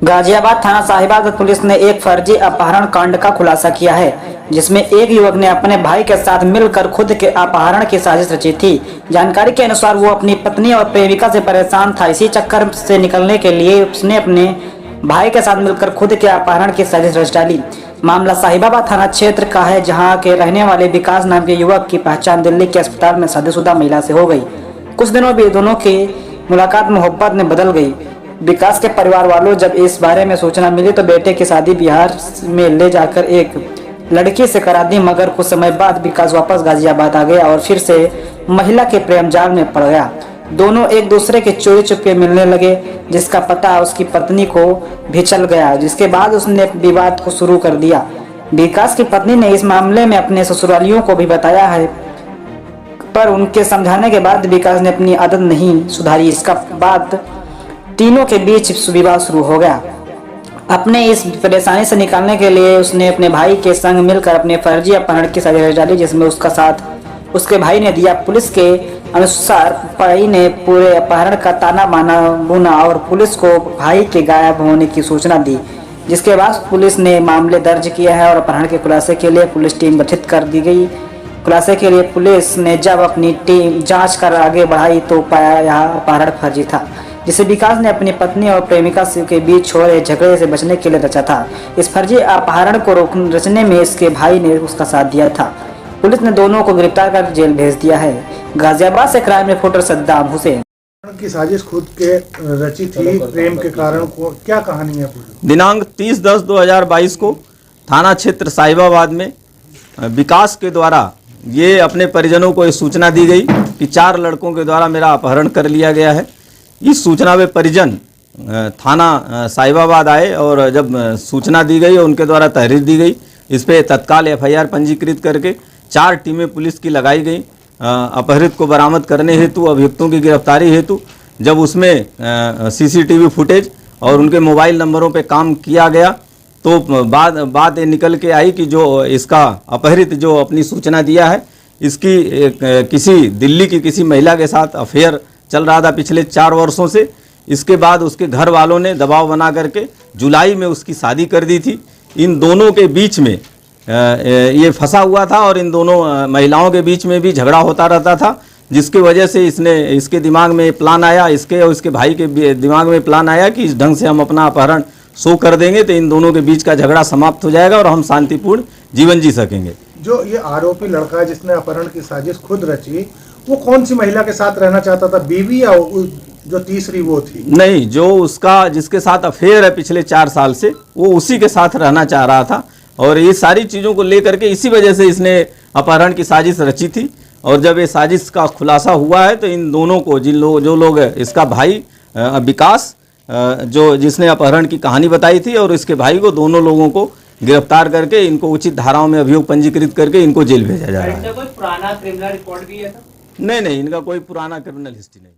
गाजियाबाद थाना साहिबाबाद पुलिस ने एक फर्जी अपहरण कांड का खुलासा किया है, जिसमें एक युवक ने अपने भाई के साथ मिलकर खुद के अपहरण की साजिश रची थी। जानकारी के अनुसार वो अपनी पत्नी और प्रेमिका से परेशान था। इसी चक्कर से निकलने के लिए उसने अपने भाई के साथ मिलकर खुद के अपहरण की साजिश रच डाली। मामला साहिबाबाद थाना क्षेत्र का है, जहाँ के रहने वाले विकास नाम के युवक की पहचान दिल्ली के अस्पताल में शादीशुदा महिला से हो गई। कुछ दिनों में दोनों की मुलाकात मोहब्बत में बदल गई। विकास के परिवार वालों जब इस बारे में सूचना मिली तो बेटे की शादी बिहार में ले जाकर एक लड़की से करा दी, मगर कुछ समय बाद विकास वापस गाजियाबाद आ गया और फिर से महिला के प्रेम जाल में पड़ गया। दोनों एक दूसरे के चोरी चुपके मिलने लगे, जिसका पता उसकी पत्नी को भी चल गया, जिसके बाद उसने विवाद को शुरू कर दिया। विकास की पत्नी ने इस मामले में अपने ससुरालियों को भी बताया है, पर उनके समझाने के बाद विकास ने अपनी आदत नहीं सुधारी। इसका बाद तीनों के बीच विवाद शुरू हो गया। अपने इस परेशानी से निकालने के लिए उसने अपने भाई के संग मिलकर अपने फर्जी अपहरण की साजिश रच डाली, जिसमें उसका साथ उसके भाई ने दिया। पुलिस के अनुसार भाई ने पूरे अपहरण का ताना बाना बुना और पुलिस को भाई के गायब होने की सूचना दी, जिसके बाद पुलिस ने मामले दर्ज किया है और अपहरण के खुलासे के लिए पुलिस टीम गठित कर दी गई। खुलासे के लिए पुलिस ने जब अपनी टीम जांच कर आगे बढ़ाई तो पाया यह अपहरण फर्जी था, जिसे विकास ने अपनी पत्नी और प्रेमिका के बीच हो रहे झगड़े से बचने के लिए रचा था। इस फर्जी अपहरण को रचने में इसके भाई ने उसका साथ दिया था। पुलिस ने दोनों को गिरफ्तार कर जेल भेज दिया है। गाजियाबाद से क्राइम रिपोर्टर सद्दाम हुसैन। की साजिश खुद के रची थी प्रेम के कारण को, क्या कहानी है पूरी? दिनांक 30/10/2022 को थाना क्षेत्र साहिबाबाद में विकास के द्वारा ये अपने परिजनों को ये सूचना दी गई कि 4 लड़कों के द्वारा मेरा अपहरण कर लिया गया है। इस सूचना में परिजन थाना साहिबाबाद आए और जब सूचना दी गई और उनके द्वारा तहरीर दी गई, इस पे तत्काल FIR पंजीकृत करके 4 टीमें पुलिस की लगाई गई अपहरित को बरामद करने हेतु, अभियुक्तों की गिरफ्तारी हेतु। जब उसमें CCTV फुटेज और उनके मोबाइल नंबरों पे काम किया गया तो बात ये निकल के आई कि जो इसका अपहरित जो अपनी सूचना दिया है, इसकी किसी दिल्ली की किसी महिला के साथ अफेयर चल रहा था पिछले 4 वर्षों से। इसके बाद उसके घर वालों ने दबाव बना करके जुलाई में उसकी शादी कर दी थी। इन दोनों के बीच में ये फंसा हुआ था और इन दोनों महिलाओं के बीच में भी झगड़ा होता रहता था, जिसकी वजह से इसके दिमाग में प्लान आया, इसके और इसके भाई के दिमाग में प्लान आया कि इस ढंग से हम अपना अपहरण शो कर देंगे तो इन दोनों के बीच का झगड़ा समाप्त हो जाएगा और हम शांतिपूर्ण जीवन जी सकेंगे। जो ये आरोपी लड़का है जिसने अपहरण की साजिश खुद रची, वो कौन सी महिला के साथ रहना चाहता था, बीवी या जो तीसरी वो थी? नहीं, जो उसका जिसके साथ अफेयर है पिछले 4 साल से, वो उसी के साथ रहना चाह रहा था और ये सारी चीज़ों को लेकर के इसी वजह से इसने अपहरण की साजिश रची थी। और जब ये साजिश का खुलासा हुआ है तो इन दोनों को जो लोग इसका भाई विकास जिसने अपहरण की कहानी बताई थी और इसके भाई को, दोनों लोगों को गिरफ्तार करके इनको उचित धाराओं में अभियोग पंजीकृत करके इनको जेल भेजा जा रहा है। कोई पुराना क्रिमिनल रिकॉर्ड भी है? नहीं, इनका कोई पुराना क्रिमिनल हिस्ट्री नहीं।